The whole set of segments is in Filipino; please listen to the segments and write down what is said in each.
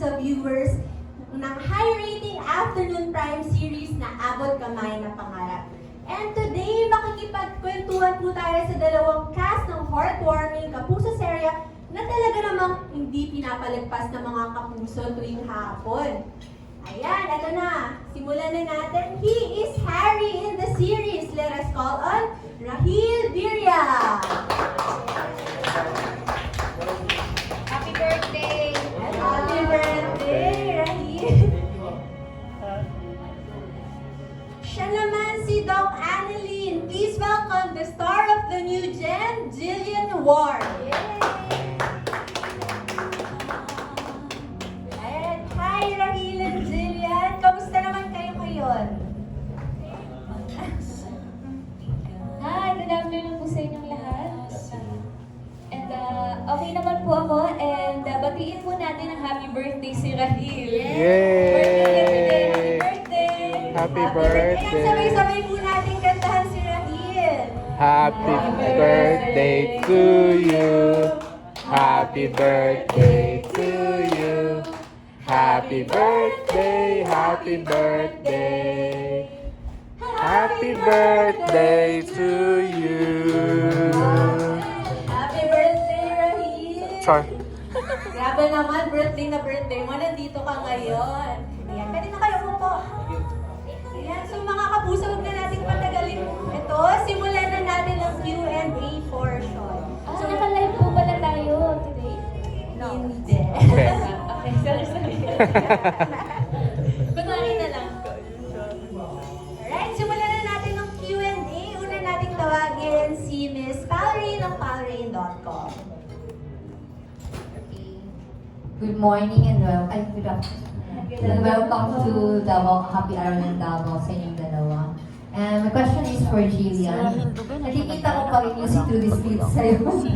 sa viewers ng high-rating afternoon prime series na Abot Kamay na Pangarap. And today, makikipagkwentuhan po tayo sa dalawang cast ng heartwarming kapuso serya na talaga namang hindi pinapalagpas ng mga kapuso tuwing hapon. Ayan, eto na. Simulan na natin. He is Harry in the series. Let us call on Rahil Birria. Happy birthday! Happy birthday, Rahil. Siya naman si Doc Annalyn. Please welcome the star of the new gen, Jillian Ward. Ayan. Hi, Rahil and Jillian. Kamusta naman kayo ngayon? Hi, good afternoon po sa inyong lahat. And okay naman po ako and batiin po natin ang happy birthday si Rahil. Yay! Birthday! Happy Ayan, birthday! sabay-sabay po natin kantahan si Rahil. Happy birthday to you! Happy birthday to you! Happy birthday! Happy birthday! Happy birthday to you! Happy birthday, Rahil! Sorry. Grabe naman, birthday na birthday mo, nandito ka ngayon. Ayan, pwede na kayo umupo. Ayan, so mga kapuso, huwag na natin patagalin. Ito, simulan na natin ang Q&A portion. So, naka-live po pala tayo today? Hindi. Okay. Okay, sorry. Kunwari na lang. Alright, simulan na natin ang Q&A. Una nating tawagin si Miss Palrain ng palrain.com. Good morning and good afternoon. And welcome to Davao. Happy araw ng Davao sa inyong dalawa. And my question is for Jillian. Nakikita ko pa rin yung si To This Beat sa'yo. Si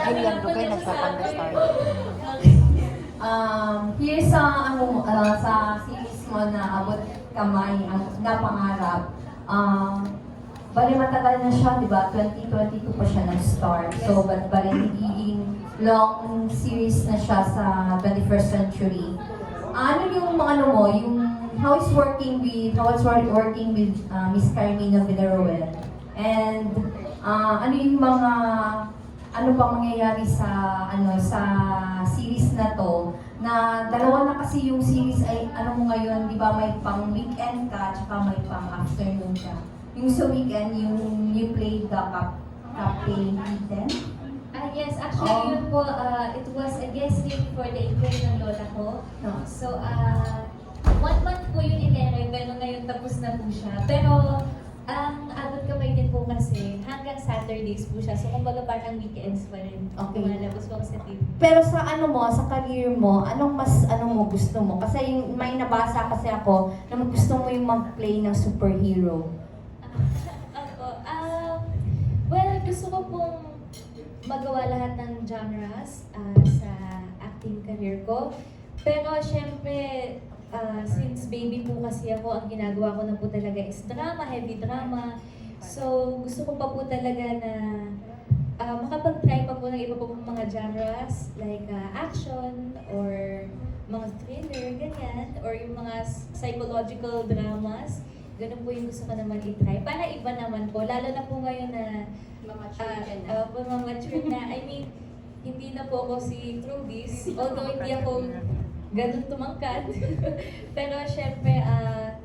Jillian Dugay nagpapandestar. Here sa series mo na Abot Kamay, ang napangarap, bali matagal na siya, di ba? 2022 pa siya nag-start. So, bali nagiging long series na siya sa 21st century. Ano yung how it's working with Miss Carmina Villaruel? And ano yung ano pa mangyayari sa series na to? Na dalawa na kasi yung series ay mo ngayon, di ba, may pang weekend ka, tsaka may pang afternoon ka. Yung sa weekend, you played the Captain Eden. Yes, actually yun po, it was a guesting for the event ng lola ko. No. So, 1 month po yun in-air, pero ngayon tapos na po siya. Pero, ang Abot Kamay din po kasi, hanggang Saturdays po siya. So, kumbaga parang weekends pa rin. Okay. Lumalabas po ako sa TV. Pero sa sa career mo, anong gusto mo? Kasi yung may nabasa kasi ako na gusto mo yung mag-play ng superhero. Ako, well, gusto ko pong magawa lahat ng genres sa acting career ko. Pero syempre, since baby po kasi ako, ang ginagawa ko na po talaga is drama, heavy drama. So, gusto ko pa po talaga na makapag-try pa po ng iba pa pong mga genres, like action, or mga thriller, ganyan, or yung mga psychological dramas. Ganun po yung gusto ko naman i-try. Para iba naman po, lalo na po ngayon na mature na. I mean, hindi na po ako si Trubis, although hindi ako ganun tumangkad. Pero syempre,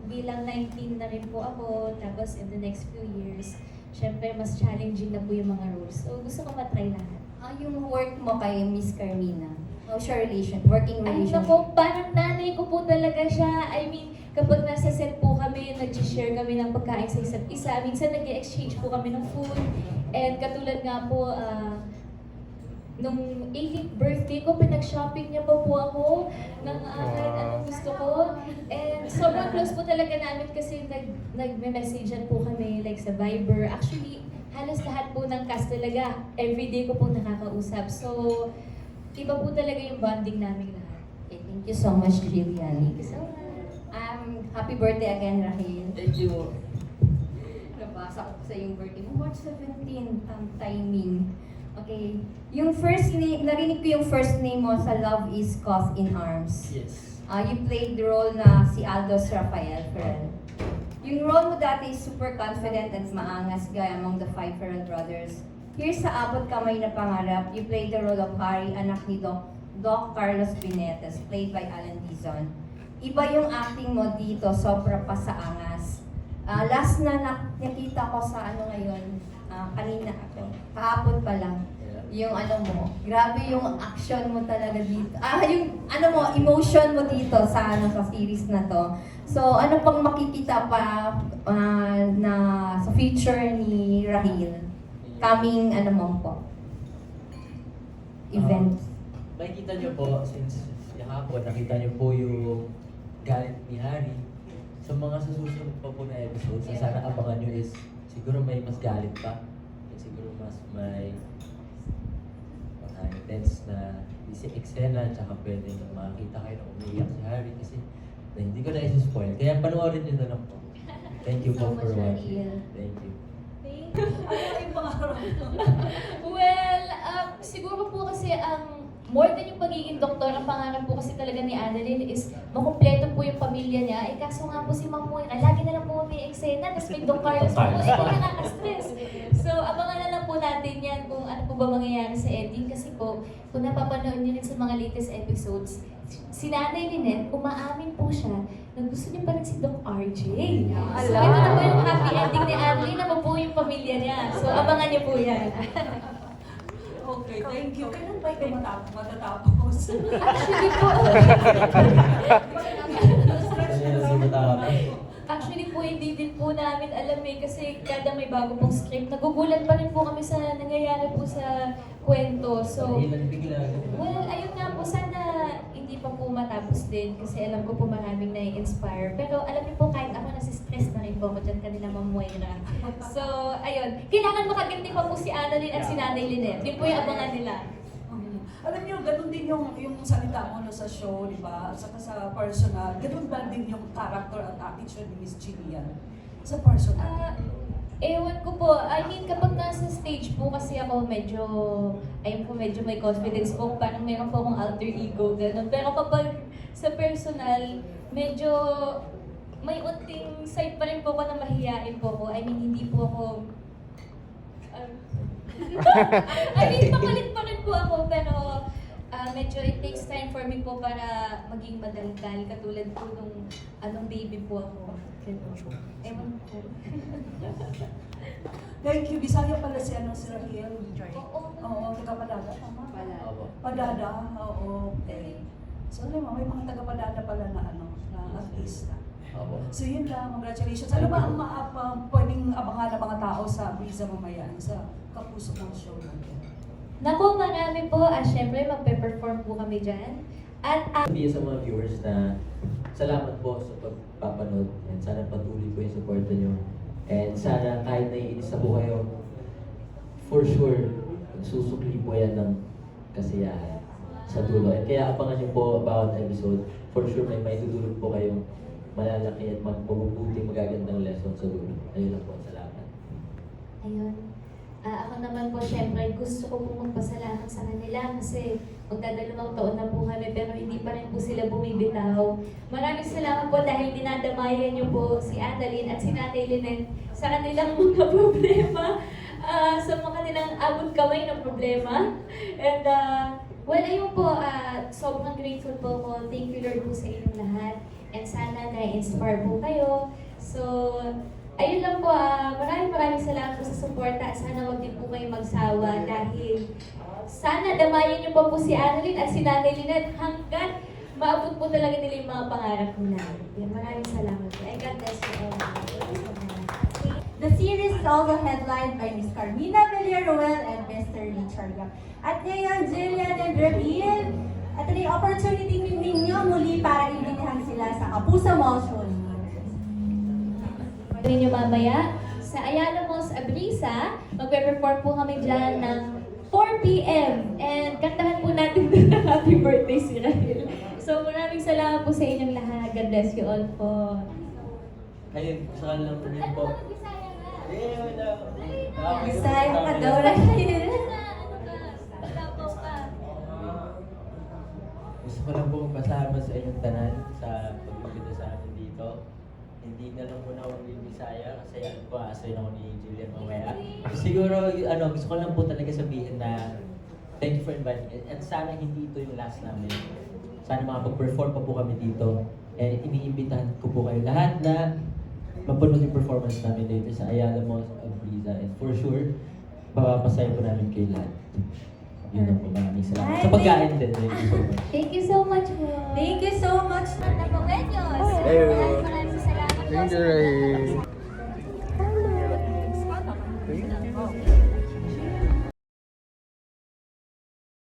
bilang 19 na rin po ako, tapos in the next few years, syempre mas challenging na po yung mga roles. So gusto ko matry lahat. Yung work mo kay Miss Carmina, how's your working Ay relationship? naku, parang nanay ko po talaga siya. I mean, kapag nasa set po kami, nag-share kami ng pagkain sa isa't isa. Minsan nag-exchange po kami ng food. And katulad nga po, nung 18th birthday ko, pinag-shopping niya pa po ako ng kahit anong gusto ko. And sobrang close po talaga namin kasi nag-messagean po kami like sa Viber. Actually, halos lahat po ng cast talaga, everyday ko po nakakausap. So, iba po talaga yung bonding namin lahat. Okay, thank you so much, Jillian. Thank you so much. Happy birthday again, Rahil. Thank you. Nabasa ko sa yung birthday mo, March 17, ang timing. Okay. Yung first name, narinig ko yung first name mo sa Love is Caught in Arms. Yes. You played the role na si Aldos Rafael Ferrer. Yung role mo dati is super confident at maangas guy among the five Ferrer brothers. Here sa Abot Kamay na Pangarap, you played the role of Harry, anak ni Doc Carlos Binetes, played by Alan Dizon. Iba yung acting mo dito, sobra pa sa angas. Last na nakita ko sa ano ngayon, kanina, kahapon pa lang. Yung ano mo, grabe yung action mo talaga dito. Yung ano mo, emotion mo dito sa ano sa series na to. So, ano pang makikita pa na sa future ni Rahil? Coming ano mo po? Event. Makikita niyo po, since kahapon, nakita niyo po yung galit ni Harry. Sa mga susunod pa po na episodes, na sana abangan niyo is siguro may mas galit pa. Siguro mas may intense na eksena, tsaka pwede makakita kayo na umiiyak si Harry kasi na hindi ko na isi-spoil. Kaya panoorin niyo na lang po. Thank you So po for much, watching. Rahil. Thank you. Well, siguro po kasi ang more than yung pagiging doktor, ang pangarap po kasi talaga ni Annalyn is makumpleto po yung pamilya niya. Eh kaso nga po si Ma'am Moira, lagi na lang po may eksena, tapos may Doc Carlos po, eh nakaka-stress. So, abangan na lang po natin yan kung ano po ba mangyayari sa ending. Kasi po, kung napapanood niyo rin sa mga latest episodes, si Nanay Lynette, umaamin po siya na gusto niya pa rin si Doc RJ. So, ito na po yung happy ending ni Annalyn na po yung pamilya niya. So, abangan niyo po yan. Okay, thank you. Kailan ba ito matatapos? Actually po, actually po, hindi din po namin alam eh, kasi kada may bago pong script, nagugulat pa rin po kami sa nangyayari po sa kwento. So, Ilan bigla. well, ayun nga po, sana hindi pa po matapos din kasi alam ko po maraming nai-inspire. Pero alam niyo po, kahit ako nasi-stress na rin po ako dyan kanila Ma'am Moira. So, ayun. Kailangan makaganti pa po si Annalyn at si Nanay Lynette. Yun po yung abangan nila. Alam niyo, ganun din yung salita mo no, sa show, di ba? At saka sa personal. Ganun ba din yung character at attitude ni Miss Jillian? Sa personal. Ewan ko po. I mean, kapag nasa stage po kasi ako medyo, ayun po, medyo may confidence po. Parang meron po akong alter ego, gano'n. Pero kapag sa personal, medyo may unting side pa rin po ako na mahihain po ako. I mean, hindi po ako... I mean, makulit pa rin po ako, pero medyo it takes time for me po para maging madaldal. Katulad po nung anong baby po ako. Ganun. Ewan po. Thank you. Bisaya pala si Rahel. Oo. Oo, taga-Padada, tama? Opo. Padada, oo. Okay. So, may mga taga-Padada pala na na artista. Opo. So yun lang, congratulations. Ano ba ang pwedeng abangan ng mga tao sa Brisa mamaya, sa Kapuso mong show natin? Naku, marami po. Siyempre, magpe-perform po kami dyan. At Sabihin sa mga viewers na salamat po sa pagpapanood and sana patuloy po yung support nyo. And sana kahit naiinis na po kayo, for sure, susukli po yan ng kasiyahan sa dulo. And kaya abangan nyo po bawat episode. For sure may maitutulog po kayong malalaki at magpabubuti magagandang lesson sa dulo. Ayun lang po, salamat. ayun. Ako naman po, syempre, gusto ko po magpasalamat sa kanila kasi magdadalawang taon na po kami pero hindi pa rin po sila bumibitaw. Maraming salamat po dahil dinadamayan niyo po si Annalyn at si Nanay Lynette sa kanilang mga problema, sa mga kanilang abot kamay ng problema. And, well, ayun po, sobrang grateful po ako. Thank you, Lord, po sa inyong lahat. And sana na-inspire po kayo. So, ayun lang po, maraming salamat po sa suporta. Sana wag din po kayo magsawa dahil sana damayan niyo pa po si Annalyn at si Nanay Lynette hanggat maabot po talaga nila yung mga pangarap nila. Yan, maraming salamat po. And God bless you all. The series is also headlined by Miss Carmina Villarroel and Mr. Richard Yap. At ngayon, Jillian and Rahil, at ito yung opportunity ninyo muli para imbitahan sila sa Kapuso Mall Show. Ninyo mamaya sa Ayala Malls Abrisa, magpe-perform po kami dyan ng 4 p.m. And kantahan po natin doon ng happy birthday si Rahil. So maraming salamat po sa inyong lahat. God bless you all po. Ayun, sa kanila po rin po. Bisaya nga. Eh, wala. Bisaya ka daw, Rahil. Ano to? Gusto ko lang po pasama sa inyong tanan sa pag-ibig sa amin dito. Hindi na lang muna ako Bisaya kasi ano po, asayin ako ni Jillian mamaya. Siguro, gusto ko lang po talaga sabihin na thank you for inviting me. At sana hindi ito yung last namin. Sana makapag-perform pa po kami dito. And iniimbitahan ko po kayo lahat na mapanood yung performance namin dito sa Ayala Malls of Riza. And for sure, mapapasaya po namin kayo lahat. Yun lang po, maraming salamat. Sa pagkain din. Thank you so much. Thank you so much po. Thank you so much. Napawenyos. Ayun. Maraming salamat po Thank you, sa Ray.